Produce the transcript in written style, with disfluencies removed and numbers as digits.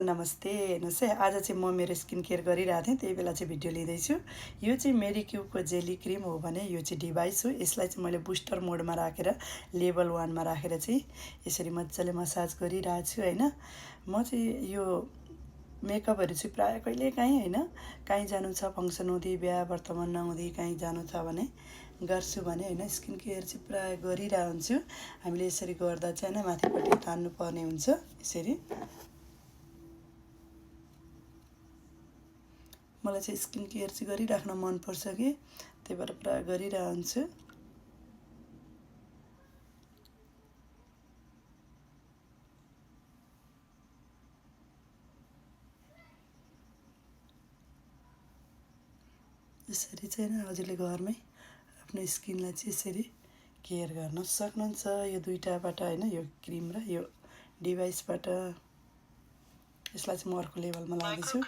नमस्ते। हेर्नुहोस् है, आज चाहिँ म मेरो स्किन केयर गरिरहेको थिएँ, त्यही बेला चाहिँ भिडियो लिँदैछु। यो चाहिँ मेडिक्युबको जेली क्रिम हो भने यो चाहिँ डिभाइस हो। यसलाई चाहिँ मैले बुस्टर मोडमा राखेर लेभल 1 मा राखेर चाहिँ यसरी मजाले मसाज गरिरहेको छु हैन। म चाहिँ यो मेकअपहरू चाहिँ प्रायः कहिलेकाहीँ हैन, काहीँ जानु छ फङ्सन हुँदी, बिहा वर्तमान नहुँदी काहीँ जानु छ भने गर्छु भने हैन, स्किन केयर चाहिँ प्रायः गरिरहेको हुन्छु। हामीले यसरी गर्दा चाहिँ हैन माथिपट्टि तान्नु पर्ने हुन्छ यसरी। मलाई चाहिँ स्किन केयर चाहिँ गरिराख्न मनपर्छ कि, त्यही भएर प्रायः गरिरहेको हुन्छु। यसरी चाहिँ हैन हजुरले घरमै आफ्नो स्किनलाई चाहिँ यसरी केयर गर्न सक्नुहुन्छ। यो दुईटाबाट हैन, यो क्रिम र यो डिभाइसबाट। यसलाई चाहिँ म अर्को लेभलमा लाँदैछु।